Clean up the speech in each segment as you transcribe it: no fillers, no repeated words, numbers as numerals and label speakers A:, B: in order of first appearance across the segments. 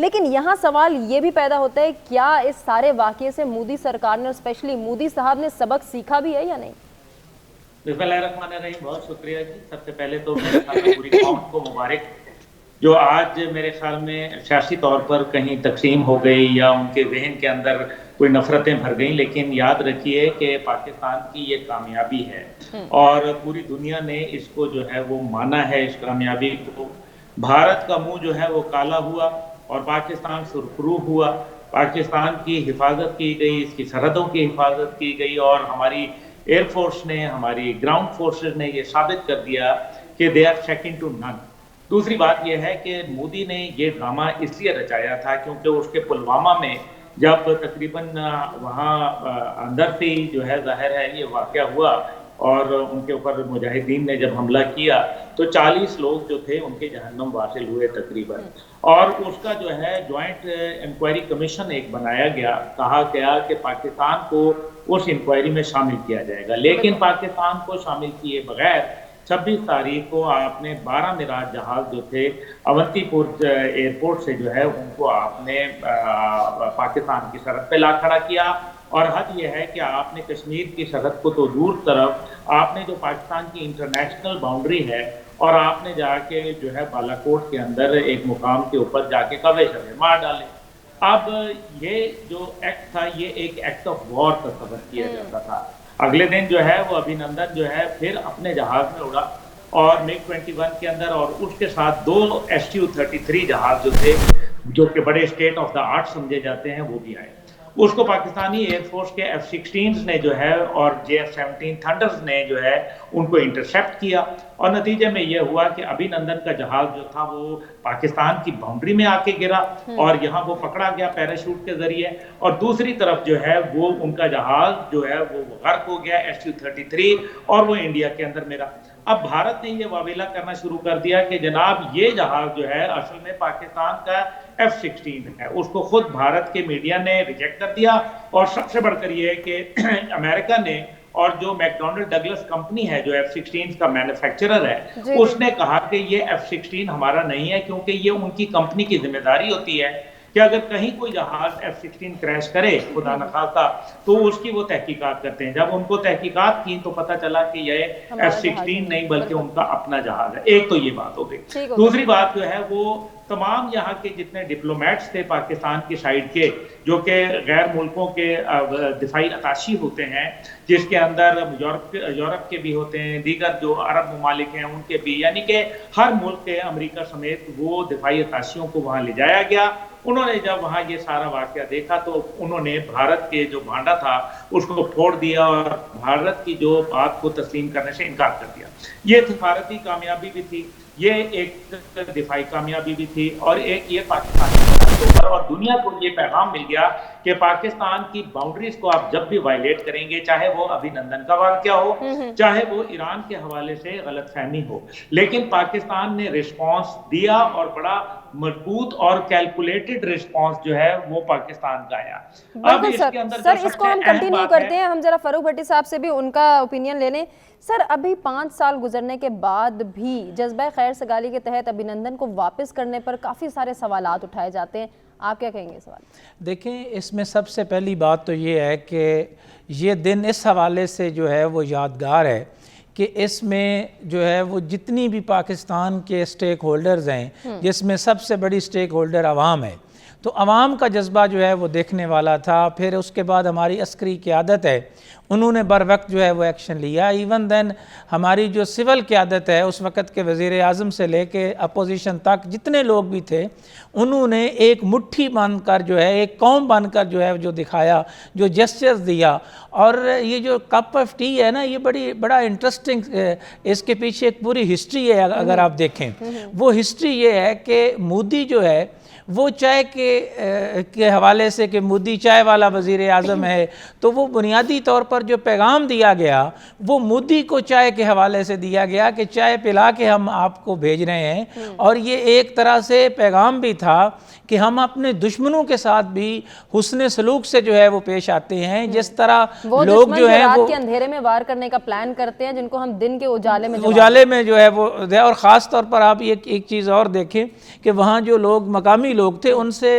A: لیکن یہاں سوال یہ بھی پیدا ہوتا ہے کیا اس سارے واقعے سے مودی سرکار نے اور اسپیشلی مودی صاحب نے سبق سیکھا بھی ہے یا نہیں؟
B: بسم اللہ الرحمن الرحیم، بہت شکریہ جی. سب سے پہلے تو میرے خیال میں پوری قوم کو مبارک، جو آج میرے خیال میں سیاسی طور پر کہیں تقسیم ہو گئی یا ان کے ذہن کے اندر کوئی نفرتیں بھر گئیں، لیکن یاد رکھیے کہ پاکستان کی یہ کامیابی ہے اور پوری دنیا نے اس کو جو ہے وہ مانا ہے. اس کامیابی کو بھارت کا منہ جو ہے وہ کالا ہوا اور پاکستان سرخرو ہوا. پاکستان کی حفاظت کی گئی، اس کی سرحدوں کی حفاظت کی گئی اور ہماری ایئر فورس نے، ہماری گراؤنڈ فورسز نے یہ ثابت کر دیا کہ دے آر سیکنڈ ٹو نن. دوسری بات یہ ہے کہ مودی نے یہ ڈرامہ اس لیے رچایا تھا کیونکہ اس کے پلوامہ میں جب تقریباً وہاں اندر سے جو ہے ظاہر ہے یہ واقعہ ہوا اور ان کے اوپر مجاہدین نے جب حملہ کیا تو 40 لوگ جو تھے ان کے جہنم واصل ہوئے تقریباً. اور اس کا جو ہے جوائنٹ انکوائری کمیشن ایک بنایا گیا، کہا گیا کہ پاکستان کو اس انکوائری میں شامل کیا جائے گا. لیکن پاکستان کو شامل کیے بغیر 26 تاریخ کو آپ نے 12 میراج جہاز جو تھے اونتی پور ایئرپورٹ سے جو ہے ان کو آپ نے پاکستان کی سرحد پہ لا کھڑا کیا. اور حد یہ ہے کہ آپ نے کشمیر کی سرحد کو تو دور طرف آپ نے جو پاکستان کی انٹرنیشنل باؤنڈری ہے اور آپ نے جا کے جو ہے بالا کوٹ کے اندر ایک مقام کے اوپر جا کے کوے شوے مار ڈالے. اب یہ جو ایکٹ تھا یہ ایک ایکٹ آف وار تصور کیا جاتا تھا. اگلے دن جو ہے وہ ابھی نندن جو ہے پھر اپنے جہاز میں اڑا اور میگ 21 کے اندر اور اس کے ساتھ 2 SU-33 جہاز جو تھے جو کہ بڑے اسٹیٹ آف دا آرٹ سمجھے جاتے ہیں وہ بھی آئے. اس کو پاکستانی ایئر فورس کے F-16 نے جو ہے اور JF-17 تھنڈرز نے جو ہے ان کو انٹرسیپٹ کیا اور نتیجے میں یہ ہوا کہ ابھی نندن کا جہاز جو تھا وہ پاکستان کی باؤنڈری میں آ کے گرا اور یہاں وہ پکڑا گیا پیراشوٹ کے ذریعے اور دوسری طرف جو ہے وہ ان کا جہاز جو ہے وہ غرق ہو گیا SU-33 اور وہ انڈیا کے اندر میرا. اب بھارت نے یہ واویلا کرنا شروع کر دیا کہ جناب یہ جہاز جو ہے اصل میں پاکستان کا F-16 ہے. اس کو خود بھارت کے میڈیا نے ریجیکٹ کر دیا اور سب سے بڑھ کر یہ کہ امریکہ نے اور جو میکڈونلڈ ڈگلس کمپنی ہے جو F-16 کا مینوفیکچرر ہے اس نے کہا کہ یہ F-16 ہمارا نہیں ہے کیونکہ یہ ان کی کمپنی کی ذمہ داری ہوتی ہے کہ اگر کہیں کوئی جہاز F-16 کریش کرے خدا نخواستہ تو اس کی وہ تحقیقات کرتے ہیں. جب ان کو تحقیقات کی تو پتہ چلا کہ یہ F-16 نہیں بلکہ ان کا اپنا جہاز ہے. ایک تو یہ بات ہو گئی. دوسری بات جو ہے وہ تمام یہاں کے جتنے ڈپلومیٹس تھے پاکستان کی سائیڈ کے جو کہ غیر ملکوں کے دفاعی اتاشی ہوتے ہیں جس کے اندر یورپ کے بھی ہوتے ہیں، دیگر جو عرب ممالک ہیں ان کے بھی، یعنی کہ ہر ملک کے امریکہ سمیت وہ دفاعی اتاشیوں کو وہاں لے جایا گیا. انہوں نے جب وہاں یہ سارا واقعہ دیکھا تو انہوں نے بھارت کے جو بھانڈا تھا اس کو پھوڑ دیا اور بھارت کی جو بات کو تسلیم کرنے سے انکار کر دیا. یہ سفارتی کامیابی بھی تھی، یہ ایک دفاعی کامیابی بھی تھی اور ایک یہ پاکستان اور دنیا کو یہ پیغام مل گیا کہ پاکستان کی باؤنڈریز کو آپ جب بھی وائلیٹ کریں گے، چاہے وہ ابھی نندن کا واقعہ ہو، چاہے وہ ایران کے حوالے سے غلط فہمی ہو، لیکن پاکستان نے رسپانس دیا اور بڑا مضبوط اور کیلکولیٹڈ رسپانس جو ہے وہ پاکستان کا آیا. اب اس کے اندر
A: سر اس کو ہم کنٹینیو کرتے ہیں، ہم ذرا فاروق بھٹی صاحب سے بھی ان کا اوپینین لے لیں. سر ابھی 5 سال گزرنے کے بعد بھی جذبہ خیر سگالی کے تحت ابھینندن کو واپس کرنے پر کافی سارے سوالات اٹھائے جاتے ہیں، آپ کیا کہیں گے سوال؟
C: دیکھیں اس میں سب سے پہلی بات تو یہ ہے کہ یہ دن اس حوالے سے جو ہے وہ یادگار ہے کہ اس میں جو ہے وہ جتنی بھی پاکستان کے سٹیک ہولڈرز ہیں جس میں سب سے بڑی سٹیک ہولڈر عوام ہے، تو عوام کا جذبہ جو ہے وہ دیکھنے والا تھا. پھر اس کے بعد ہماری عسکری قیادت ہے انہوں نے بر وقت جو ہے وہ ایکشن لیا. ایون دین ہماری جو سول قیادت ہے اس وقت کے وزیر اعظم سے لے کے اپوزیشن تک جتنے لوگ بھی تھے انہوں نے ایک مٹھی بن کر جو ہے ایک قوم بن کر جو ہے جو دکھایا، جو جسچرز دیا. اور یہ جو کپ آف ٹی ہے نا، یہ بڑا انٹرسٹنگ، اس کے پیچھے ایک پوری ہسٹری ہے. اگر آپ دیکھیں وہ ہسٹری یہ ہے کہ مودی جو ہے وہ چائے کے حوالے سے کہ مودی چائے والا وزیر اعظم ہے، تو وہ بنیادی طور پر جو پیغام دیا گیا وہ مودی کو چائے کے حوالے سے دیا گیا کہ چائے پلا کے ہم آپ کو بھیج رہے ہیں. اور یہ ایک طرح سے پیغام بھی تھا کہ ہم اپنے دشمنوں کے ساتھ بھی حسن سلوک سے جو ہے وہ پیش آتے ہیں. جس طرح لوگ جو ہیں
A: رات کے اندھیرے میں وار کرنے کا پلان کرتے ہیں جن کو ہم دن کے اجالے میں
C: جو ہے وہ، اور خاص طور پر آپ ایک چیز اور دیکھیں کہ وہاں جو لوگ مقامی لوگ تھے ان سے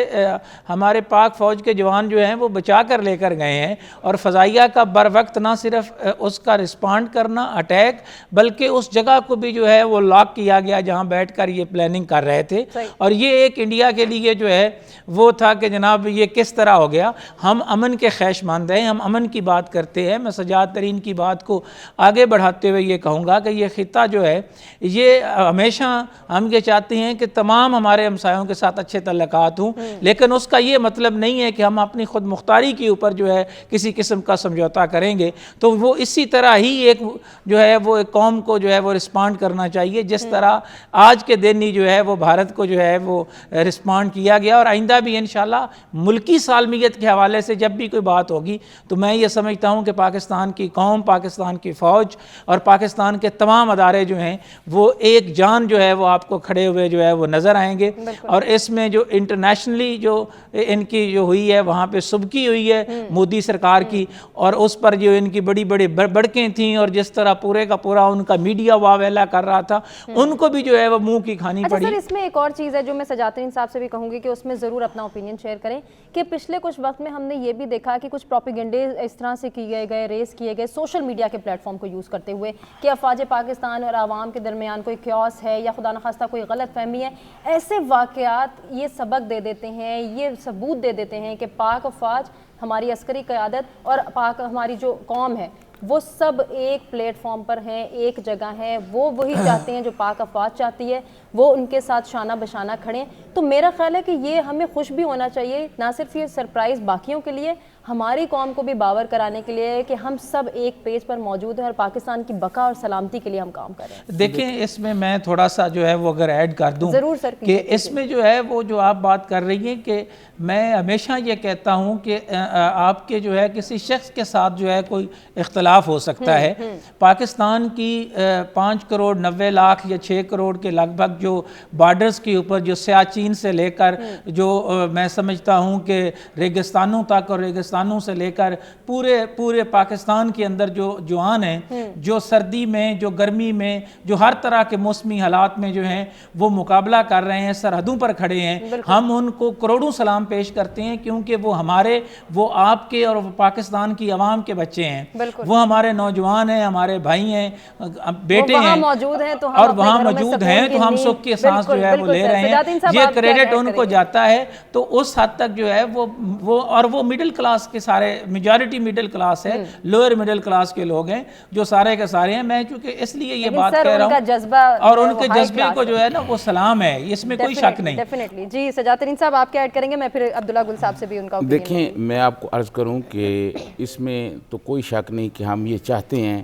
C: ہمارے پاک فوج کے جوان جو ہیں وہ بچا کر لے کر گئے ہیں، اور فضائیہ کا بر وقت نہ صرف اس کا رسپانڈ کرنا اٹیک، بلکہ اس جگہ کو بھی جو ہے وہ لاک کیا گیا جہاں بیٹھ کر یہ پلاننگ کر رہے تھے، اور یہ ایک انڈیا کے لیے جو ہے وہ تھا کہ جناب یہ کس طرح ہو گیا۔ ہم امن کے خواہش مند ہیں، ہم امن کی بات کرتے ہیں۔ میں سجاد ترین کی بات کو آگے بڑھاتے ہوئے یہ کہوں گا کہ یہ خطہ جو ہے یہ ہمیشہ ہم یہ چاہتے ہیں کہ تمام ہمارے ہمسایوں کے ساتھ اچھے تعلقات ہوں، لیکن اس کا یہ مطلب نہیں ہے کہ ہم اپنی خود مختاری کے اوپر جو ہے کسی قسم کا سمجھوتا کریں گے۔ تو وہ اسی طرح ہی ایک جو ہے وہ ایک قوم کو جو ہے وہ رسپانڈ کرنا چاہیے، جس طرح آج کے دن ہی جو ہے وہ بھارت کو جو ہے وہ رسپانڈ کیا گیا، اور آئندہ بھی انشاءاللہ ملکی سالمیت کے حوالے سے جب بھی کوئی بات ہوگی تو میں یہ سمجھتا ہوں کہ پاکستان کی قوم، پاکستان کی فوج اور پاکستان کے تمام ادارے جو ہیں وہ ایک جان جو ہے وہ آپ کو کھڑے ہوئے جو ہے وہ نظر آئیں گے۔ اور اس میں جو انٹرنیشنلی جو ان کی جو ہوئی ہے وہاں پہ سبکی ہوئی ہے مودی سرکار کی، اور اس پر جو ان کی بڑی بڑی بڑکیں تھیں، اور جس طرح پورے کا پورا ان کا میڈیا واویلا کر رہا تھا، ان کو بھی جو ہے وہ منہ کی کھانی پڑی۔
A: سر اس میں ایک اور چیز ہے جو میں سجاد ترین صاحب سے بھی کہوں گی کہ اس میں ضرور اپنا اوپینین شیئر کریں کہ پچھلے کچھ وقت میں ہم نے یہ بھی دیکھا کہ کچھ پروپیگنڈے اس طرح سے کیے گئے، ریس کیے گئے سوشل میڈیا کے پلیٹ فارم کو یوز کرتے ہوئے کہ افواج پاکستان اور عوام کے درمیان کوئی کیوس ہے یا خدا نخواستہ کوئی غلط فہمی ہے۔ ایسے واقعات یہ سبق دے دیتے ہیں، یہ ثبوت دے دیتے ہیں کہ پاک افواج، ہماری عسکری قیادت اور پاک ہماری جو قوم ہے وہ سب ایک پلیٹ فارم پر ہیں، ایک جگہ ہیں، وہ وہی چاہتے ہیں جو پاک افواج چاہتی ہے، وہ ان کے ساتھ شانہ بشانہ کھڑیں۔ تو میرا خیال ہے کہ یہ ہمیں خوش بھی ہونا چاہیے، نہ صرف یہ سرپرائز باقیوں کے لیے، ہماری قوم کو بھی باور کرانے کے لیے کہ ہم سب ایک پیج پر موجود ہیں اور پاکستان کی بقا اور سلامتی کے لیے ہم کام کر رہے ہیں۔
C: دیکھیں اس میں میں تھوڑا سا جو ہے وہ اگر ایڈ کر دوں
A: ضرور سر،
C: کہ اس میں جو ہے وہ جو آپ بات کر رہی ہیں کہ میں ہمیشہ یہ کہتا ہوں کہ آپ کے جو ہے کسی شخص کے ساتھ جو ہے کوئی اختلاف ہو سکتا ہے۔ پاکستان کی 5 کروڑ 90 لاکھ یا 6 کروڑ کے لگ بھگ جو بارڈرز کے اوپر جو سیاچین سے لے کر جو میں سمجھتا ہوں کہ ریگستانوں تک اور ریگستانوں سے لے کر پورے پاکستان کے اندر جو جوان ہیں، جو سردی میں، جو گرمی میں، جو ہر طرح کے موسمی حالات میں جو ہیں وہ مقابلہ کر رہے ہیں، سرحدوں پر کھڑے ہیں، ہم ان کو کروڑوں سلام پیش کرتے ہیں، کیونکہ وہ ہمارے، وہ آپ کے اور پاکستان کی عوام کے بچے ہیں، وہ ہمارے نوجوان ہیں، ہمارے بھائی ہیں، بیٹے ہیں، اور وہاں موجود ہیں تو ہم سکھ کی سانس جو ہے وہ لے رہے ہیں۔ یہ کریڈٹ ان کو جاتا ہے۔ تو اس حد تک جو ہے وہ مڈل کلاس کے سارے میجارٹی مڈل کلاس ہے، لوئر مڈل کلاس کے لوگ ہیں جو سارے کے سارے ہیں۔ میں چونکہ اس لیے یہ بات کہہ رہا ہوں، اور ان کے جذبے کو جو ہے نا وہ سلام ہے، اس میں کوئی شک نہیں۔
A: ڈیفینیٹلی جی سجاد ترین صاحب آپ کیا ایڈ کریں گے؟ میں پھر عبداللہ گل صاحب سے بھی ان کا
D: دیکھیں، میں آپ کو عرض کروں کہ اس میں تو کوئی شک نہیں کہ ہم یہ چاہتے ہیں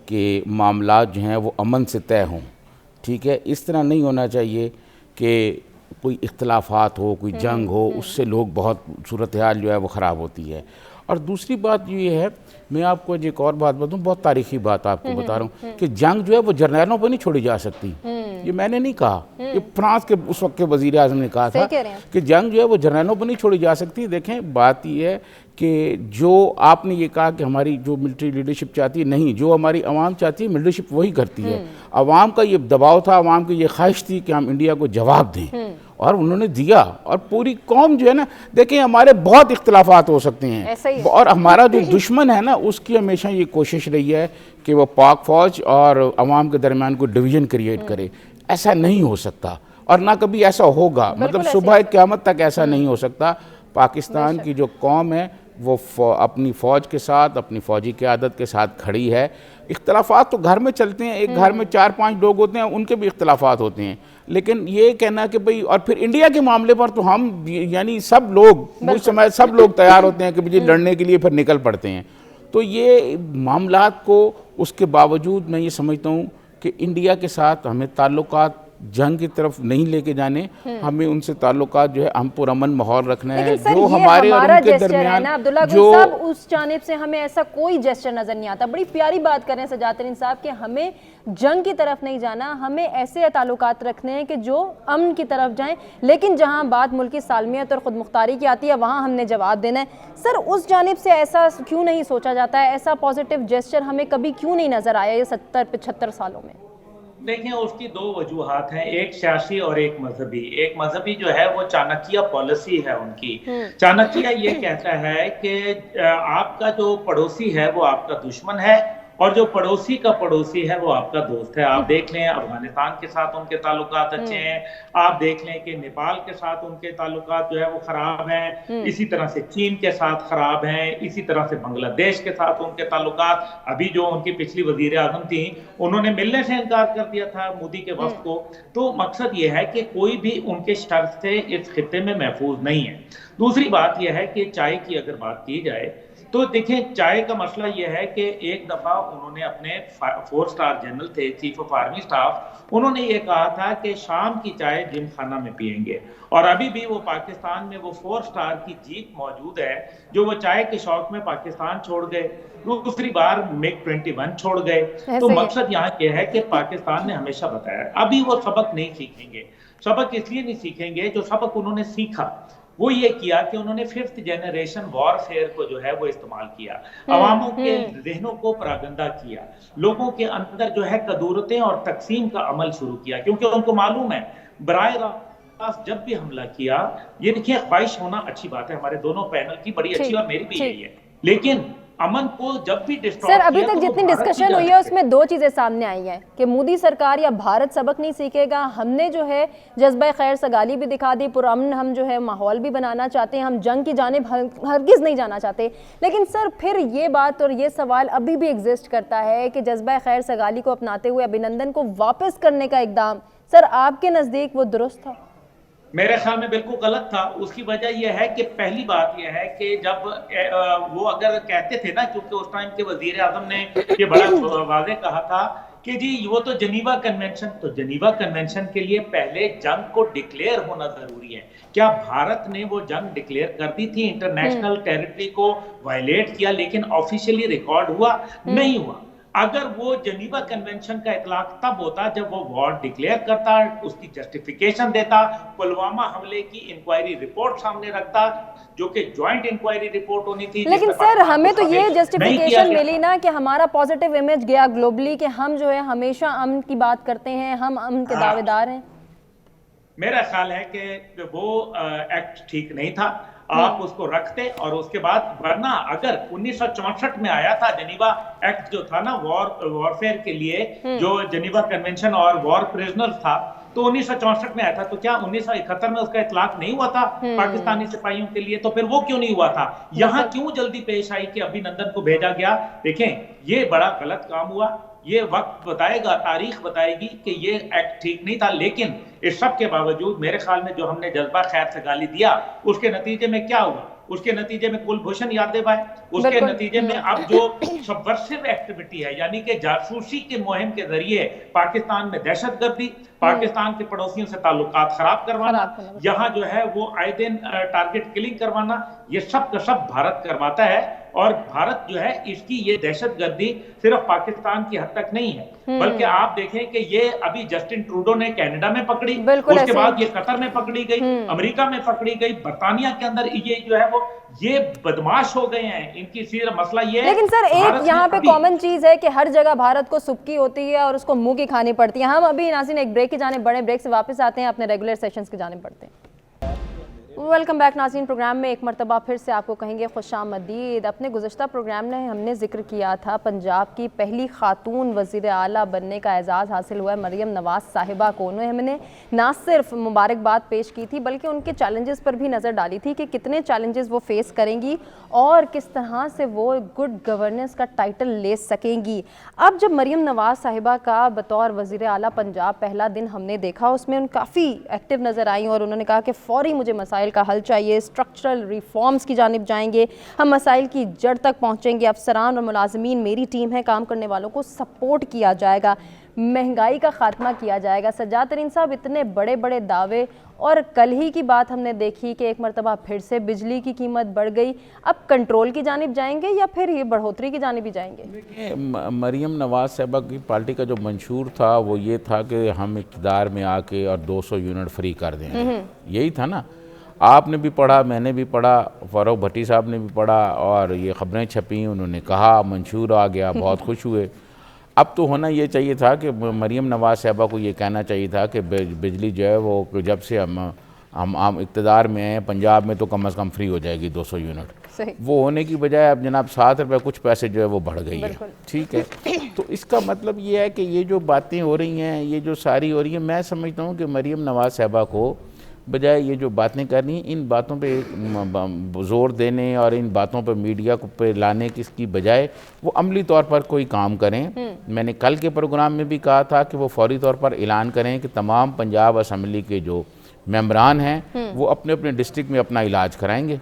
D: کہ معاملات جو ہیں وہ امن سے طے ہوں، ٹھیک ہے۔ اس طرح نہیں ہونا چاہیے کہ کوئی اختلافات ہو، کوئی جنگ ہو، اس سے لوگ بہت صورتحال جو ہے وہ خراب ہوتی ہے۔ اور دوسری بات یہ ہے، میں آپ کو ایک اور بات بتاؤں، بہت تاریخی بات آپ کو بتا رہا ہوں کہ جنگ جو ہے وہ جرنیلوں پہ نہیں چھوڑی جا سکتی۔ یہ میں نے نہیں کہا، یہ فرانس کے اس وقت کے وزیر اعظم نے کہا تھا کہ جنگ جو ہے وہ جرنیلوں پہ نہیں چھوڑی جا سکتی۔ دیکھیں بات یہ ہے کہ جو آپ نے یہ کہا کہ ہماری جو ملٹری لیڈرشپ چاہتی ہے، نہیں، جو ہماری عوام چاہتی ہے لیڈرشپ وہی کرتی ہے۔ عوام کا یہ دباؤ تھا، عوام کی یہ خواہش تھی کہ ہم انڈیا کو جواب دیں، اور انہوں نے دیا، اور پوری قوم جو ہے نا، دیکھیں ہمارے بہت اختلافات ہو سکتے ہیں، اور ہمارا جو دشمن ہے نا اس کی ہمیشہ یہ کوشش رہی ہے کہ وہ پاک فوج اور عوام کے درمیان کوئی ڈویژن کریٹ کرے۔ ایسا نہیں ہو سکتا، اور نہ کبھی ایسا ہوگا، مطلب صبح قیامت تک ایسا نہیں ہو سکتا۔ پاکستان کی جو قوم ہے وہ اپنی فوج کے ساتھ، اپنی فوجی قیادت کے ساتھ کھڑی ہے۔ اختلافات تو گھر میں چلتے ہیں، ایک گھر میں 4-5 لوگ ہوتے ہیں، ان کے بھی اختلافات ہوتے ہیں، لیکن یہ کہنا کہ بھئی، اور پھر انڈیا کے معاملے پر تو ہم یعنی سب لوگ تیار ہوتے ہیں کہ مجھے لڑنے کے لیے پھر نکل پڑتے ہیں۔ تو یہ معاملات کو اس کے باوجود میں یہ سمجھتا ہوں کہ انڈیا کے ساتھ ہمیں تعلقات جنگ کی طرف نہیں لے کے جانے، ہمیں ان سے تعلقات جو ہے ہم پرامن ماحول رکھنا ہے، جو ہمارے اور ان کے درمیان
A: جو اس جانب سے ہمیں ایسا کوئی جیسچر نظر نہیں آتا۔ بڑی پیاری بات کر رہے ہیں سجاد ترین صاحب کہ ہمیں جنگ کی طرف نہیں جانا، ہمیں ایسے تعلقات رکھنے ہیں کہ جو امن کی طرف جائیں، لیکن جہاں بات ملکی سالمیت اور خود مختاری کی آتی ہے وہاں ہم نے جواب دینا ہے۔ سر اس جانب سے ایسا کیوں نہیں سوچا جاتا ہے؟ ایسا پازیٹیو جیسچر ہمیں کبھی کیوں نہیں نظر آیا یہ 70-75 سالوں میں؟
B: دیکھیں اس کی دو وجوہات ہیں، ایک سیاسی اور ایک مذہبی۔ ایک مذہبی جو ہے وہ چانکیہ پالیسی ہے ان کی۔ چانکیہ یہ کہتا ہے کہ آپ کا جو پڑوسی ہے وہ آپ کا دشمن ہے، اور جو پڑوسی کا پڑوسی ہے وہ آپ کا دوست ہے۔ آپ دیکھ لیں افغانستان کے ساتھ ان کے تعلقات اچھے ہیں، آپ دیکھ لیں کہ نیپال کے ساتھ ان کے تعلقات جو ہے وہ خراب ہیں، اسی طرح سے چین کے ساتھ خراب ہیں، اسی طرح سے بنگلہ دیش کے ساتھ ان کے تعلقات۔ ابھی جو ان کی پچھلی وزیر اعظم تھیں انہوں نے ملنے سے انکار کر دیا تھا مودی کے وفد کو۔ تو مقصد یہ ہے کہ کوئی بھی ان کے شر سے اس خطے میں محفوظ نہیں ہے۔ دوسری بات یہ ہے کہ چائے کی اگر بات کی جائے تو دیکھیں چائے کا مسئلہ یہ ہے کہ ایک دفعہ انہوں نے اپنے 4 سٹار جنرل تھے، چیف آف آرمی سٹاف، انہوں نے یہ کہا تھا کہ شام کی چائے جم خانہ میں پئیں گے، اور ابھی بھی وہ پاکستان میں وہ 4 سٹار کی جیپ موجود ہے جو وہ چائے کے شوق میں پاکستان چھوڑ گئے، دوسری بار MiG 21 چھوڑ گئے۔ تو مقصد یہاں یہ ہے کہ پاکستان نے ہمیشہ بتایا ابھی وہ سبق نہیں سیکھیں گے۔ سبق اس لیے نہیں سیکھیں گے، جو سبق انہوں نے سیکھا وہ یہ کیا کہ انہوں نے 5th جنریشن وارفیئر کو جو ہے وہ استعمال کیا، عواموں کے ذہنوں کو پراگندہ کیا، لوگوں کے اندر جو ہے قدورتیں اور تقسیم کا عمل شروع کیا، کیونکہ ان کو معلوم ہے براہ راست جب بھی حملہ کیا، یہ دیکھیں خواہش ہونا اچھی بات ہے، ہمارے دونوں پینل کی بڑی اچھی اور میری بھی یہی ہے، لیکن امن کو جب بھی ڈسٹرائے
A: سر ابھی تک جتنی ڈسکشن ہوئی ہے اس میں 2 چیزیں سامنے آئی ہیں کہ مودی سرکار یا بھارت سبق نہیں سیکھے گا، ہم نے جو ہے جذبہ خیر سگالی بھی دکھا دی، پرامن ہم جو ہے ماحول بھی بنانا چاہتے ہیں، ہم جنگ کی جانب ہرگز نہیں جانا چاہتے، لیکن سر پھر یہ بات اور یہ سوال ابھی بھی ایگزسٹ کرتا ہے کہ جذبہ خیر سگالی کو اپناتے ہوئے ابھینندن کو واپس کرنے کا اقدام سر آپ کے نزدیک وہ درست تھا؟
B: میرے خیال میں بالکل غلط تھا۔ اس کی وجہ یہ ہے کہ پہلی بات یہ ہے کہ جب وہ اگر کہتے تھے نا، کیونکہ اس ٹائم کے وزیر اعظم نے یہ بڑا واضح کہا تھا کہ جی وہ تو جنیوا کنونشن، تو جنیوا کنونشن کے لیے پہلے جنگ کو ڈکلیئر ہونا ضروری ہے۔ کیا بھارت نے وہ جنگ ڈکلیئر کر دی تھی؟ انٹرنیشنل ٹیریٹری کو وائلیٹ کیا، لیکن آفیشلی ریکارڈ ہوا نہیں ہوا۔ اگر وہ جنیوا کنونشن کا اطلاق تب ہوتا جب وہ وار ڈکلیئر کرتا، اس کی جسٹیفیکیشن دیتا، پلوامہ حملے کی انکوائری رپورٹ سامنے رکھتا جو کہ جوائنٹ انکوائری رپورٹ ہونی تھی۔
A: لیکن سر ہمیں تو یہ جسٹیفیکیشن ملی نا کہ ہمارا پازیٹیو امیج گیا گلوبلی کہ ہم جو ہے ہمیشہ امن کی بات کرتے ہیں، ہم امن کے دعوے دار ہیں۔
B: میرا خیال ہے کہ وہ ایکٹ ٹھیک نہیں تھا، آپ اس کو رکھتے، اور اس کے بعد ورنہ اگر 1964 میں آیا تھا جنیوا ایکٹ جو تھا نا وارفیئر کے لیے، جو جنیوا کنونشن اور وار پریزنر تھا، تو 1964 میں آیا تھا، تو کیا 1971 میں اس کا اطلاق نہیں ہوا تھا پاکستانی سپاہیوں کے لیے؟ تو پھر وہ کیوں نہیں ہوا تھا؟ یہاں کیوں جلدی پیش آئی کہ ابھینندن کو بھیجا گیا؟ دیکھیں یہ بڑا غلط کام ہوا، یہ وقت بتائے گا، تاریخ بتائے گی کہ یہ ایکٹ ٹھیک نہیں تھا، لیکن اس سب کے باوجود میرے خیال میں جو ہم نے جذبہ خیر سگالی دیا، اس کے نتیجے میں کیا ہوا؟ اس کے نتیجے میں کلبھوشن یادیو آئے، اس کے نتیجے میں اب جو سبورسو ایکٹیویٹی ہے، یعنی کہ جاسوسی کے مہم کے ذریعے پاکستان میں دہشت گردی، پاکستان کے پڑوسیوں سے تعلقات خراب کروانا، یہاں جو ہے وہ آئے دن ٹارگٹ کلنگ کروانا، یہ سب کا سب بھارت کرواتا ہے۔ اور بھارت جو ہے اس کی یہ دہشت گردی صرف پاکستان کی حد تک نہیں ہے، بلکہ آپ دیکھیں کہ یہ ابھی جسٹن ٹروڈو نے کینیڈا میں پکڑی، اس کے بعد یہ قطر میں پکڑی گئی، امریکہ میں پکڑی گئی، برطانیہ کے اندر یہ جو ہے وہ یہ بدماش ہو گئے ہیں، ان کی صرف مسئلہ یہ ہے۔
A: لیکن سر ایک یہاں پہ کامن چیز ہے کہ ہر جگہ بھارت کو سبکی ہوتی ہے اور اس کو منہ کی کھانی پڑتی ہے۔ ہم ابھی ناظرین ایک بریک کی جانب بڑھیں، بریک سے واپس آتے ہیں، اپنے ریگولر سیشنز کی جانب بڑھتے ہیں۔ ویلکم بیک ناظرین، پروگرام میں ایک مرتبہ پھر سے آپ کو کہیں گے خوش آمدید۔ اپنے گزشتہ پروگرام میں ہم نے ذکر کیا تھا پنجاب کی پہلی خاتون وزیر اعلیٰ بننے کا اعزاز حاصل ہوا ہے مریم نواز صاحبہ کو۔ انہیں ہم نے نہ صرف مبارکباد پیش کی تھی بلکہ ان کے چیلنجز پر بھی نظر ڈالی تھی کہ کتنے چیلنجز وہ فیس کریں گی اور کس طرح سے وہ گڈ گورننس کا ٹائٹل لے سکیں گی۔ اب جب مریم نواز صاحبہ کا بطور وزیر اعلیٰ پنجاب پہلا دن ہم نے دیکھا، اس میں ان کافی ایکٹیو نظر آئیں اور انہوں نے کہا کہ فوری مجھے مسائل کا حل چاہیے، اسٹرکچرل ریفارمز کی جانب جائیں گے، ہم مسائل کی جڑ تک پہنچیں گے، افسران اور ملازمین میری ٹیم ہے، کام کرنے والوں کو سپورٹ کیا جائے گا، مہنگائی کا خاتمہ کیا جائے گا۔ سجاد ترین صاحب، اتنے بڑے بڑے دعوے، اور کل ہی کی بات ہم نے دیکھی کہ ایک مرتبہ پھر سے بجلی کی قیمت بڑھ گئی، اب کنٹرول کی جانب جائیں گے یا پھر یہ بڑھوتری کی جانب ہی جائیں گے؟
D: دیکھیں مریم نواز صاحبہ کی پارٹی کا جو منشور تھا وہ یہ تھا کہ ہم اقتدار میں آ کے اور 200 یونٹ فری کر دیں گے، یہی تھا نا۔ آپ نے بھی پڑھا، میں نے بھی پڑھا، فاروق بھٹی صاحب نے بھی پڑھا، اور یہ خبریں چھپیں، انہوں نے کہا منشور آ گیا، بہت خوش ہوئے۔ اب تو ہونا یہ چاہیے تھا کہ مریم نواز صاحبہ کو یہ کہنا چاہیے تھا کہ بجلی جو ہے وہ جب سے ہم اقتدار میں ہیں پنجاب میں تو کم از کم فری ہو جائے گی 200 یونٹ، وہ ہونے کی بجائے اب جناب 7 روپے کچھ پیسے جو ہے وہ بڑھ گئی ہے. ٹھیک ہے، تو اس کا مطلب یہ ہے کہ یہ جو باتیں ہو رہی ہیں، یہ جو ساری ہو رہی ہیں، میں سمجھتا ہوں کہ مریم نواز صاحبہ کو بجائے یہ جو باتیں کرنی، ان باتوں پہ زور دینے اور ان باتوں پہ میڈیا کو پہ لانے کی کی بجائے وہ عملی طور پر کوئی کام کریں. میں نے کل کے پروگرام میں بھی کہا تھا کہ وہ فوری طور پر اعلان کریں کہ تمام پنجاب اسمبلی کے جو ممبران ہیں وہ اپنے اپنے ڈسٹرکٹ میں اپنا علاج کرائیں گے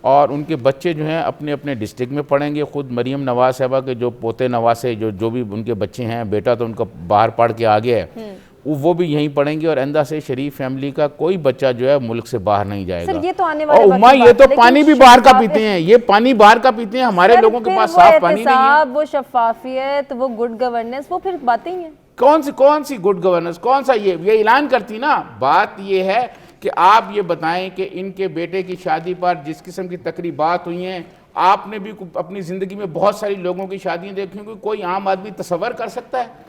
D: اور ان کے بچے جو ہیں اپنے اپنے ڈسٹرکٹ میں پڑھیں گے. خود مریم نواز صاحبہ کے جو پوتے نواسے جو بھی ان کے بچے ہیں، بیٹا تو ان کا باہر پڑھ کے آ گیا ہے، وہ بھی یہیں پڑھیں گے اور آئندہ سے شریف فیملی کا کوئی بچہ جو ہے ملک سے باہر نہیں جائے گا. اور عما یہ تو پانی بھی باہر کا پیتے ہیں، یہ پانی باہر کا پیتے ہیں، ہمارے لوگوں کے پاس صاف پانی نہیں ہے.
A: وہ شفافیت، وہ گڈ گورننس، وہ پھر باتیں ہی ہیں.
D: کون سی گڈ گورننس، کون سا یہ اعلان کرتی نا. بات یہ ہے کہ آپ یہ بتائیں کہ ان کے بیٹے کی شادی پر جس قسم کی تقریبات ہوئی ہیں، آپ نے بھی اپنی زندگی میں بہت ساری لوگوں کی شادیاں دیکھی ہیں، کوئی عام آدمی تصور کر سکتا ہے؟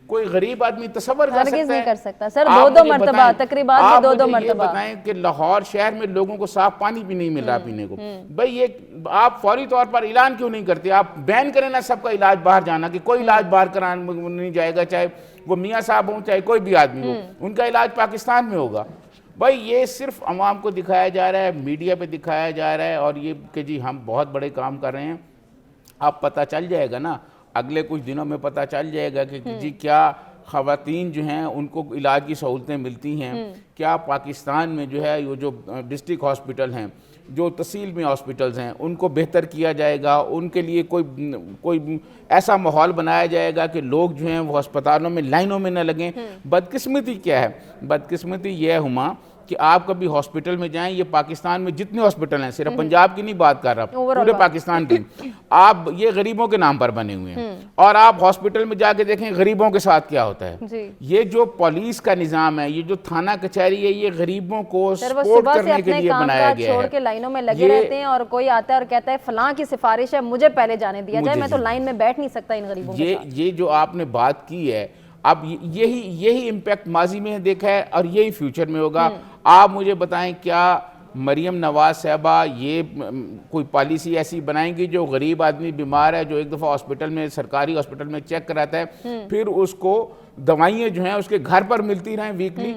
D: کوئی غریب آدمی تصور کر سکتا ہے؟
A: ہرگز نہیں کر سکتا سر. 2 مرتبہ تقریبات میں 2 مرتبہ.
D: آپ یہ بتائیں کہ لاہور شہر میں لوگوں کو صاف پانی بھی نہیں مل رہا پینے کو. بھئی یہ آپ فوری طور پر اعلان کیوں نہیں کرتے؟ آپ بین کریں نا سب کا علاج باہر جانا، کہ کوئی علاج باہر کرانا نہیں جائے گا، چاہے وہ میاں صاحب ہوں چاہے کوئی بھی آدمی ہو، ان کا علاج پاکستان میں ہوگا. بھائی یہ صرف عوام کو دکھایا جا رہا ہے، میڈیا پہ دکھایا جا رہا ہے، اور یہ کہ جی ہم بہت بڑے کام کر رہے ہیں. اب پتہ چل جائے گا نا، اگلے کچھ دنوں میں پتہ چل جائے گا کہ جی کیا خواتین جو ہیں ان کو علاج کی سہولتیں ملتی ہیں، کیا پاکستان میں جو ہے یہ جو ڈسٹرکٹ ہاسپٹل ہیں، جو تحصیل میں ہاسپٹلز ہیں، ان کو بہتر کیا جائے گا. ان کے لیے کوئی ایسا ماحول بنایا جائے گا کہ لوگ جو ہیں وہ ہسپتالوں میں لائنوں میں نہ لگیں. بدقسمتی کیا ہے؟ بدقسمتی یہ ہے ہما کہ آپ کبھی ہاسپٹل میں جائیں، یہ پاکستان میں جتنے ہاسپٹل ہیں، صرف پنجاب کی نہیں بات کر رہا، پورے پاکستان کی، آپ یہ غریبوں کے نام پر بنے ہوئے ہیں. اور آپ ہاسپٹل میں جا کے دیکھیں غریبوں کے ساتھ کیا ہوتا ہے. یہ جو پولیس کا نظام ہے، یہ جو تھانہ کچہری ہے، یہ غریبوں کو سپورٹ کرنے کے لیے بنایا گیا ہے.
A: چھوڑ کے لائنوں میں لگے رہتے ہیں اور کوئی آتا ہے اور کہتا ہے فلاں کی سفارش ہے، مجھے پہلے جانے دیا جائے، میں تو لائن میں بیٹھ نہیں سکتا ان غریبوں کے ساتھ.
D: یہ جو آپ نے بات کی ہے، اب یہی امپیکٹ ماضی میں دیکھا ہے اور یہی فیوچر میں ہوگا. آپ مجھے بتائیں کیا مریم نواز صاحبہ یہ کوئی پالیسی ایسی بنائیں گی جو غریب آدمی بیمار ہے، جو ایک دفعہ ہاسپٹل میں، سرکاری ہاسپٹل میں چیک کراتا ہے، پھر اس کو دوائیں جو ہیں اس کے گھر پر ملتی رہیں ویکلی؟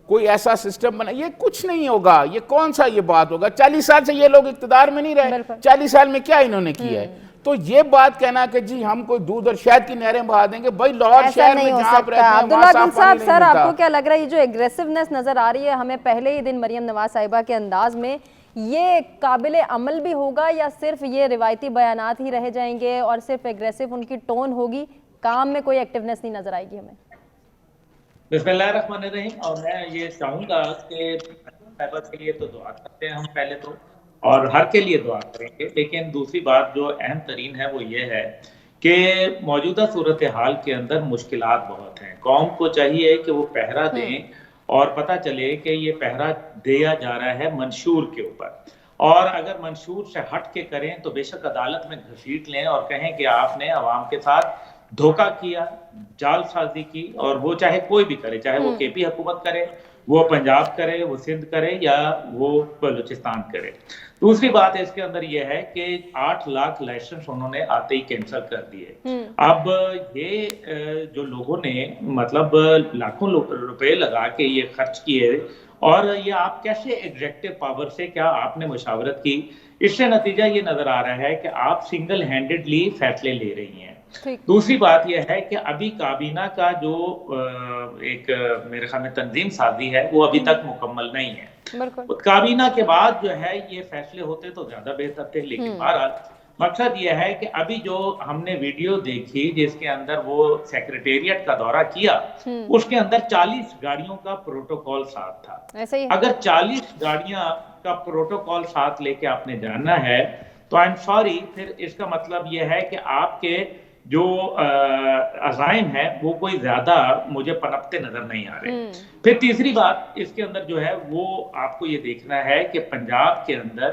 D: کوئی ایسا سسٹم بنا؟ یہ کچھ نہیں ہوگا. یہ کون سا یہ بات ہوگا؟ 40 سال سے یہ لوگ اقتدار میں نہیں رہے، 40 سال میں کیا انہوں نے کیا ہے؟ تو یہ بات کہنا کہ جی ہم کوئی دودھ اور شہد کی نہریں بہا دیں گے، بھائی لاہور شہر میں جہاں آپ رہتے ہیں وہاں صاف پانی نہیں
A: سر
D: ملتا.
A: آپ کو کیا لگ رہا ہے یہ جو ایگریسونیس نظر آ رہی ہے ہمیں پہلے ہی دن مریم نواز صاحبہ کے انداز میں، یہ قابل عمل بھی ہوگا یا صرف یہ روایتی بیانات ہی رہ جائیں گے اور صرف ایگریسو ان کی ٹون ہوگی، کام میں کوئی ایکٹیونیس نہیں نظر آئے گی ہمیں؟
B: بسم اللہ الرحمن الرحیم. اور میں یہ چاہوں گا کہ صاحبہ کے لیے تو دعا کرتے ہیں ہم پہلے تو، اور ہر کے لیے دعا کریں گے. لیکن دوسری بات جو اہم ترین ہے وہ یہ ہے کہ موجودہ صورتحال کے اندر مشکلات بہت ہیں. قوم کو چاہیے کہ وہ پہرا دیں اور پتہ چلے کہ یہ پہرا دیا جا رہا ہے منشور کے اوپر، اور اگر منشور سے ہٹ کے کریں تو بے شک عدالت میں گھسیٹ لیں اور کہیں کہ آپ نے عوام کے ساتھ دھوکہ کیا، جال سازی کی. اور وہ چاہے کوئی بھی کرے، چاہے وہ کے پی حکومت کرے، وہ پنجاب کرے، وہ سندھ کرے، یا وہ بلوچستان کرے. دوسری بات اس کے اندر یہ ہے کہ 8 لاکھ لائسنس انہوں نے آتے ہی کینسل کر دیے. اب یہ جو لوگوں نے مطلب لاکھوں روپے لگا کے یہ خرچ کیے، اور یہ آپ کیسے ایگزیکٹو پاور سے کیا آپ نے مشاورت کی؟ اس سے نتیجہ یہ نظر آ رہا ہے کہ آپ سنگل ہینڈڈلی فیصلے لے رہی ہیں. دوسری بات یہ ہے کہ ابھی کابینہ کا جو ایک میرے خیال میں تنظیم سازی ہے وہ ابھی تک مکمل نہیں ہے. کابینہ کے بعد جو ہے یہ فیصلے ہوتے تو زیادہ بہتر تھے. لیکن بہرحال مقصد یہ ہے کہ ابھی جو ہم نے ویڈیو دیکھی جس کے اندر وہ سیکریٹریٹ کا دورہ کیا، اس کے اندر 40 گاڑیوں کا پروٹوکول ساتھ تھا. اگر 40 گاڑیاں کا پروٹوکول ساتھ لے کے آپ نے جانا ہے تو آئی ایم سوری، پھر اس کا مطلب یہ ہے کہ آپ کے جو عزائم ہے وہ کوئی زیادہ مجھے پنپتے نظر نہیں آ رہے. پھر تیسری بات اس کے اندر جو ہے وہ آپ کو یہ دیکھنا ہے کہ پنجاب کے اندر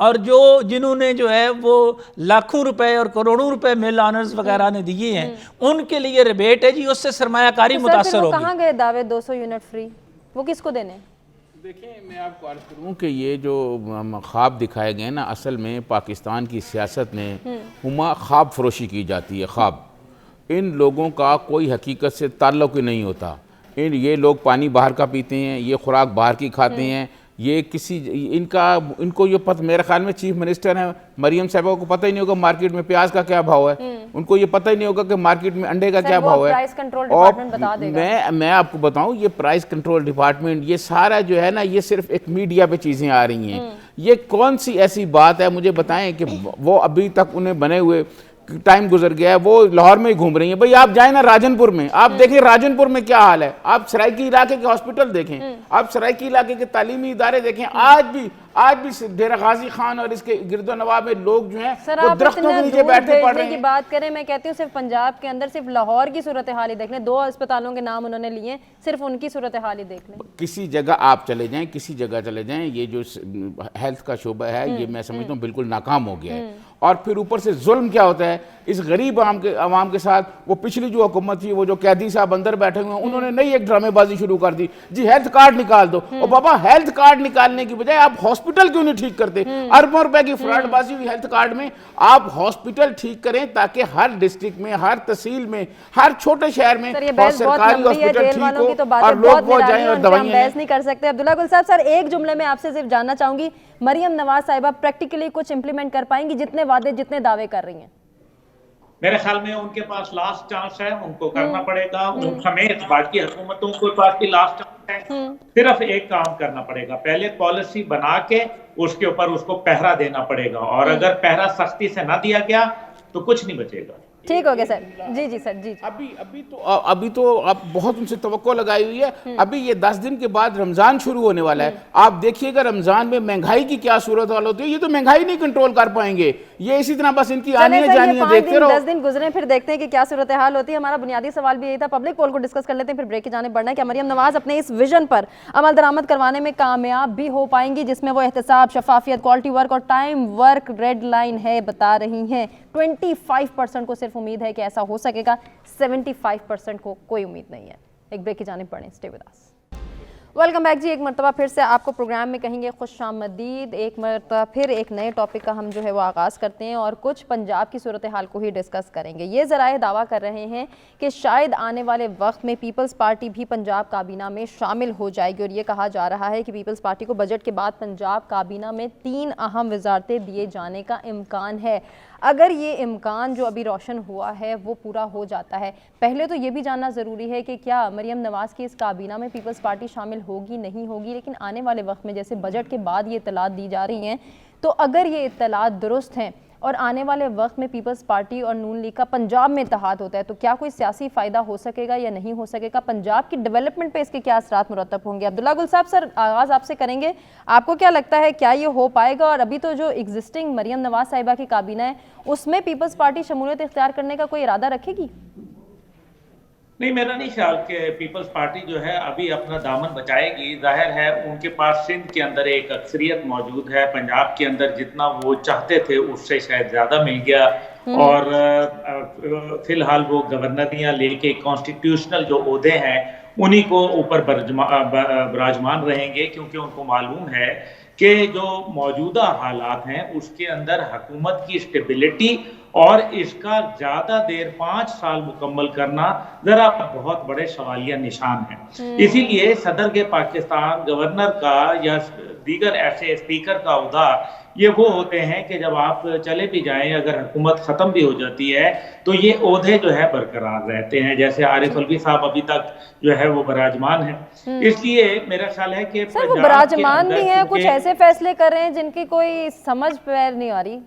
C: اور جنہوں نے جو ہے وہ لاکھوں روپے اور کروڑوں روپے مل آنرز وغیرہ نے دیے ہیں ان کے لیے ریبیٹ ہے جی، اس سے سرمایہ کاری متاثر ہوگی.
A: کہاں گئے دعوے 200 یونٹ فری، وہ کس کو دینے؟
D: دیکھیں میں آپ کو عرض کروں کہ یہ جو خواب دکھائے گئے نا، اصل میں پاکستان کی سیاست میں ہما خواب فروشی کی جاتی ہے. خواب، ان لوگوں کا کوئی حقیقت سے تعلق ہی نہیں ہوتا. یہ لوگ پانی باہر کا پیتے ہیں، یہ خوراک باہر کی کھاتے ہیں. یہ ان کو یہ پتہ، میرے خیال میں چیف منسٹر ہیں مریم صاحبہ کو پتہ ہی نہیں ہوگا مارکیٹ میں پیاز کا کیا بھاؤ ہے، ان کو یہ پتہ ہی نہیں ہوگا کہ مارکیٹ میں انڈے کا کیا بھاؤ ہے. اور میں آپ کو بتاؤں، یہ پرائس کنٹرول ڈپارٹمنٹ، یہ سارا جو ہے نا، یہ صرف ایک میڈیا پہ چیزیں آ رہی ہیں. یہ کون سی ایسی بات ہے مجھے بتائیں کہ وہ ابھی تک انہیں بنے ہوئے ٹائم گزر گیا ہے، وہ لاہور میں ہی گھوم رہی ہیں. بھئی آپ جائیں نا راجن پور میں، آپ دیکھیں راجن پور میں کیا حال ہے. آپ سرائکی علاقے کے ہاسپٹل دیکھیں، آپ سرائکی علاقے کے تعلیمی ادارے دیکھیں. آج بھی ڈیرہ غازی خان اور اس کے گرد و نواح میں لوگ جو ہیں وہ درختوں کے نیچے بیٹھے پڑ رہے ہیں.
A: کی بات کریں، میں کہتی ہوں صرف پنجاب کے اندر صرف لاہور کی صورتحال ہی دیکھ لیں، 2 اسپتالوں کے نام انہوں نے لیے، صرف ان کی صورتحال ہی دیکھ لیں.
D: کسی جگہ آپ چلے جائیں، کسی جگہ چلے جائیں، یہ جو ہیلتھ کا شعبہ ہے یہ میں سمجھتا ہوں بالکل ناکام ہو گیا ہے. اور پھر اوپر سے ظلم کیا ہوتا ہے اس غریب عوام کے ساتھ. وہ پچھلی جو حکومت تھی، وہ جو قیدی صاحب اندر بیٹھے ہوئے ہیں، انہوں نے نئی ایک ڈرامے بازی شروع کر دی. جی ہیلتھ کارڈ نکال دو. اور بابا ہیلتھ کارڈ نکالنے کی بجائے آپ ہاسپٹل کیوں نہیں ٹھیک کرتے؟ اربوں روپے کی فراڈ بازی ہوئی ہیلتھ کارڈ میں. آپ ہاسپٹل ٹھیک کریں تاکہ ہر ڈسٹرکٹ میں، ہر تحصیل میں، ہر چھوٹے شہر میں سرکاری ہاسپٹل ٹھیک ہو اور لوگ وہ جائیں اور دوائیں لیں.
A: بحث نہیں کر سکتے. عبداللہ گل صاحب، سر ایک جملے میں آپ سے صرف جاننا چاہوں گی، مریم نواز صاحبہ پریکٹیکلی کچھ امپلیمنٹ کر پائیں گی جتنے وعدے، جتنے دعوے کر رہی ہیں؟
B: میرے خیال میں ان کے پاس لاسٹ چانس ہے، ان کو کرنا پڑے گا. ان سمیت باقی حکومتوں کے پاس بھی لاسٹ چانس ہے. صرف ایک کام کرنا پڑے گا، پہلے پالیسی بنا کے اس کے اوپر اس کو پہرا دینا پڑے گا. اور اگر پہرا سختی سے نہ دیا گیا تو کچھ نہیں بچے گا.
A: ٹھیک ہو گیا سر. جی سر. جی
D: ابھی تو آپ بہت ان سے توقع لگائی ہوئی ہے. ابھی یہ 10 دن کے بعد رمضان شروع ہونے والا ہے. آپ دیکھیے گا رمضان میں مہنگائی کی کیا صورت حال ہوتی ہے. یہ تو مہنگائی نہیں کنٹرول کر پائیں گے. یہ اسی طرح بس ان کی آنیاں جانیاں دیکھتے رہو.
A: 10 دن گزرے پھر دیکھتے ہیں کہ کیا صورتحال ہوتی ہے. ہمارا بنیادی سوال بھی یہی تھا. پبلک پول کو ڈسکس کر لیتے ہیں، پھر بریک کی جانب بڑھنا ہے. کیا مریم نواز اپنے اس ویژن پر عمل درآمد کروانے میں کامیاب بھی ہو پائیں گی، جس میں وہ احتساب، شفافیت، کوالٹی ورک اور ٹائم ورک ریڈ لائن ہے بتا رہی ہیں؟ 25% کو صرف امید ہے کہ ایسا ہو سکے گا، 75% کو کوئی امید نہیں ہے. ایک بریک کی جانب بڑھیں. Stay with us. Welcome back جی. ایک مرتبہ پھر سے آپ کو پروگرام میں کہیں گے خوش آمدید. ایک مرتبہ پھر ایک نئے ٹاپک کا ہم جو ہے وہ آغاز کرتے ہیں اور کچھ پنجاب کی صورتحال کو ہی ڈسکس کریں گے. یہ ذرائع دعویٰ کر رہے ہیں کہ شاید آنے والے وقت میں پیپلز پارٹی بھی پنجاب کابینہ میں شامل ہو جائے گی. اور یہ کہا جا رہا ہے کہ پیپلز پارٹی کو بجٹ کے بعد پنجاب کابینہ میں 3 اہم وزارتیں دیے جانے کا امکان ہے. اگر یہ امکان جو ابھی روشن ہوا ہے وہ پورا ہو جاتا ہے، پہلے تو یہ بھی جاننا ضروری ہے کہ کیا مریم نواز کی اس کابینہ میں پیپلز پارٹی شامل ہوگی، نہیں ہوگی. لیکن آنے والے وقت میں جیسے بجٹ کے بعد یہ اطلاعات دی جا رہی ہیں، تو اگر یہ اطلاعات درست ہیں اور آنے والے وقت میں پیپلز پارٹی اور نون لیگ کا پنجاب میں اتحاد ہوتا ہے، تو کیا کوئی سیاسی فائدہ ہو سکے گا یا نہیں ہو سکے گا؟ پنجاب کی ڈیولپمنٹ پہ اس کے کیا اثرات مرتب ہوں گے؟ عبداللہ گل صاحب، سر آغاز آپ سے کریں گے. آپ کو کیا لگتا ہے کیا یہ ہو پائے گا؟ اور ابھی تو جو ایگزسٹنگ مریم نواز صاحبہ کی کابینہ ہے اس میں پیپلز پارٹی شمولیت اختیار کرنے کا کوئی ارادہ رکھے گی؟
B: نہیں، میرا نہیں خیال کہ پیپلز پارٹی جو ہے ابھی اپنا دامن بچائے گی. ظاہر ہے ان کے پاس سندھ کے اندر ایک اکثریت موجود ہے. پنجاب کے اندر جتنا وہ چاہتے تھے اس سے شاید زیادہ مل گیا. اور فی الحال وہ گورنریاں لے کے کانسٹیٹیوشنل جو عہدے ہیں انہی کو اوپر براجمان رہیں گے، کیونکہ ان کو معلوم ہے کہ جو موجودہ حالات ہیں اس کے اندر حکومت کی اسٹیبلٹی اور اس کا زیادہ دیر 5 سال مکمل کرنا ذرا بہت بڑے سوالیہ نشان ہیں. اسی لیے صدر کے پاکستان، گورنر کا یا دیگر ایسے اسپیکر کا عہدہ یہ وہ ہوتے ہیں کہ جب آپ چلے بھی جائیں، اگر حکومت ختم بھی ہو جاتی ہے تو یہ عہدے جو ہے برقرار رہتے ہیں. جیسے عارف الوی صاحب ابھی تک جو ہے وہ براجمان ہیں. اس لیے میرا خیال ہے کہ
A: سر وہ براجمان بھی ہیں، کچھ ایسے فیصلے کر رہے ہیں جن کی کوئی سمجھ پیر نہیں آ رہی.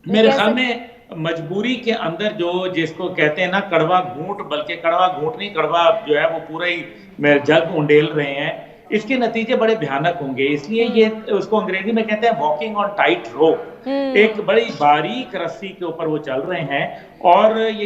B: میرے خیال میں مجبوری کے اندر جس کو کہتے ہیں نا کڑوا گھونٹ، بلکہ کڑوا گھونٹ نہیں، کڑوا جو ہے وہ پورا ہی جگ انڈیل رہے ہیں، اس کے نتیجے بڑے بھیانک ہوں گے. اس لیے یہ اس کو انگریزی میں کہتے ہیں واکنگ آن ٹائٹ روپ. ایک بڑی باریک رسی کے اوپر وہ چل رہے ہیں اور یہ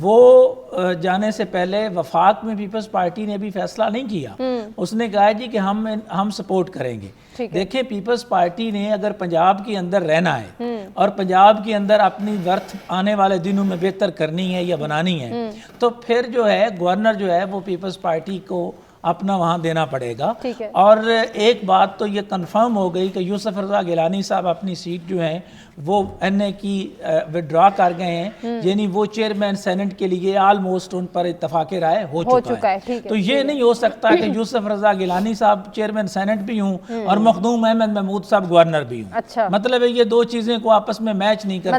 C: وہ جانے سے پہلے وفاق میں پیپلز پارٹی نے بھی فیصلہ نہیں کیا. اس نے کہا جی کہ ہم سپورٹ کریں گے. دیکھیں پیپلز پارٹی نے اگر پنجاب کے اندر رہنا ہے اور پنجاب کے اندر اپنی ورتھ آنے والے دنوں میں بہتر کرنی ہے یا بنانی ہے تو پھر جو ہے گورنر جو ہے وہ پیپلز پارٹی کو اپنا وہاں دینا پڑے گا. اور ایک بات تو یہ کنفرم ہو گئی کہ یوسف رضا گیلانی صاحب اپنی سیٹ جو ہیں وہ این اے کی وڈرا کر گئے ہیں, یعنی وہ چیئرمین سینٹ کے لیے آلموسٹ ان پر اتفاق رائے ہو چکا ہے. تو یہ نہیں ہو سکتا کہ یوسف رضا گیلانی صاحب چیئرمین سینٹ بھی ہوں اور مخدوم احمد محمود صاحب گورنر بھی ہوں. مطلب ہے یہ دو چیزیں کو آپس میں میچ نہیں کرتی.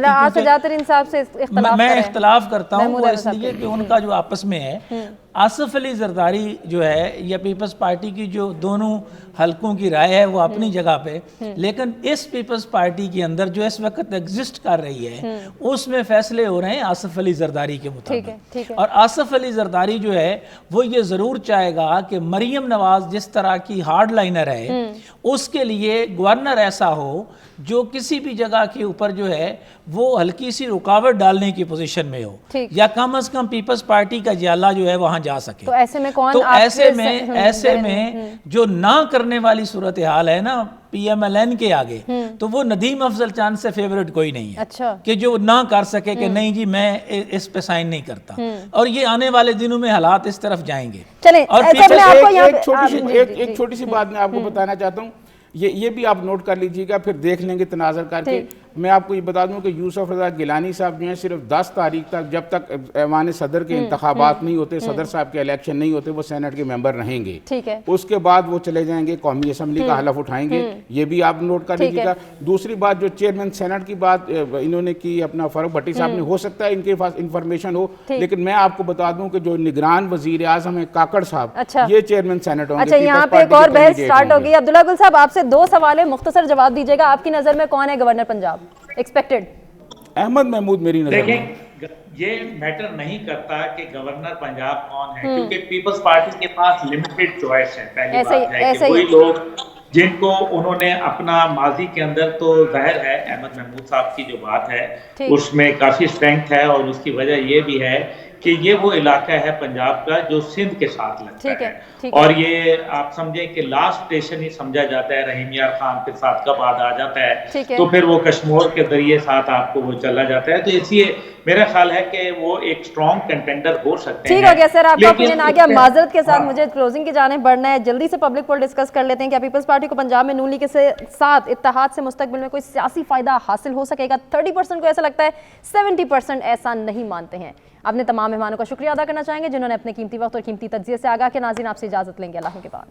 C: میں اختلاف کرتا ہوں وہ اس لیے کہ ان کا جو آپس میں ہے, آصف علی زرداری جو ہے یا پیپلز پارٹی کی جو دونوں حلقوں کی رائے ہے وہ اپنی جگہ پہ, لیکن اس پیپلز پارٹی کے اندر جو اس وقت ایگزسٹ کر رہی ہے اس میں فیصلے ہو رہے ہیں آصف علی زرداری کے مطابق. اور آصف علی زرداری جو ہے وہ یہ ضرور چاہے گا کہ مریم نواز جس طرح کی ہارڈ لائنر ہے اس کے لیے گورنر ایسا ہو جو کسی بھی جگہ کے اوپر جو ہے وہ ہلکی سی رکاوٹ ڈالنے کی پوزیشن میں ہو, یا کم از کم پیپلز پارٹی کا جیالہ جو ہے وہاں جا سکے.
A: تو ایسے میں کون,
C: تو ایسے میں جو نہ کرنے والی صورتحال ہے نا پی ایم ایل این کے آگے, تو وہ ندیم افضل چاند سے فیورٹ کوئی نہیں ہے کہ جو نہ کر سکے کہ نہیں جی میں اس پہ سائن نہیں کرتا. اور یہ آنے والے دنوں میں حالات اس طرف جائیں گے.
A: اور
D: ایک چھوٹی سی بات میں آپ کو بتانا چاہتا ہوں, یہ بھی آپ نوٹ کر لیجیے گا, پھر دیکھ لیں گے تناظر کر کے. میں آپ کو یہ بتا دوں کہ یوسف رضا گیلانی صاحب جو ہیں صرف 10 تاریخ تک, جب تک ایوان صدر کے انتخابات نہیں ہوتے, صدر صاحب کے الیکشن نہیں ہوتے, وہ سینٹ کے ممبر رہیں گے. اس کے بعد وہ چلے جائیں گے, قومی اسمبلی کا حلف اٹھائیں گے. یہ بھی آپ نوٹ کر لیجیے گا. دوسری بات جو چیئرمین سینٹ کی بات انہوں نے کی اپنا فاروق بھٹی صاحب نے, ہو سکتا ہے ان کے پاس انفارمیشن ہو, لیکن میں آپ کو بتا دوں کہ جو نگران وزیر اعظم ہیں کاکڑ صاحب, یہ چیئرمین سینٹ ہوں گے.
A: اچھا, یہاں پہ ایک اور بحث سٹارٹ ہوگی. عبداللہ گل صاحب آپ سے 2 سوال ہے, مختصر جواب دیجیے گا. آپ کی نظر میں کون ہے گورنر پنجاب ایکسپیکٹڈ؟
D: احمد محمود میری نظر میں.
B: یہ میٹر نہیں کرتا کہ گورنر پنجاب کون ہے, کیونکہ پیپلز پارٹی کے پاس لمیٹڈ چوائس ہے. پہلی بات ہے کہ وہی لوگ جن کو انہوں نے اپنا ماضی کے اندر, تو ظاہر ہے احمد محمود صاحب کی جو بات ہے اس میں کافی اسٹرینتھ ہے, اور اس کی وجہ یہ بھی ہے کہ یہ وہ علاقہ ہے پنجاب کا جو سندھ کے ساتھ لگتا ہے, اور یہ آپ سمجھیں کہ لاسٹ اسٹیشن ہی سمجھا جاتا ہے. رحیم یار خان کے ساتھ کب آ جاتا ہے تو پھر وہ کشمور کے ذریعے ساتھ آپ کو وہ چلا جاتا ہے. تو اس لیے میرا خیال ہے کہ وہ ایک اسٹرانگ کنٹینڈر ہو سکتے ہیں.
A: ٹھیک ہو گیا سر, آپ کا اوپینین آ گیا. معذرت کے ساتھ مجھے کلوزنگ کی جانب بڑھنا ہے, جلدی سے پبلک پول ڈسکس کر لیتے ہیں. کیا پیپلز پارٹی کو پنجاب میں نون لیگ کے ساتھ اتحاد سے مستقبل میں کوئی سیاسی فائدہ حاصل ہو سکے گا؟ 30% کو ایسا لگتا ہے, 70% ایسا نہیں مانتے ہیں. اپنے تمام مہمانوں کا شکریہ ادا کرنا چاہیں گے جنہوں نے اپنے قیمتی وقت اور قیمتی تجزیے سے آگاہ کیا. ناظرین آپ سے اجازت لیں گے, اللہ کے بعد.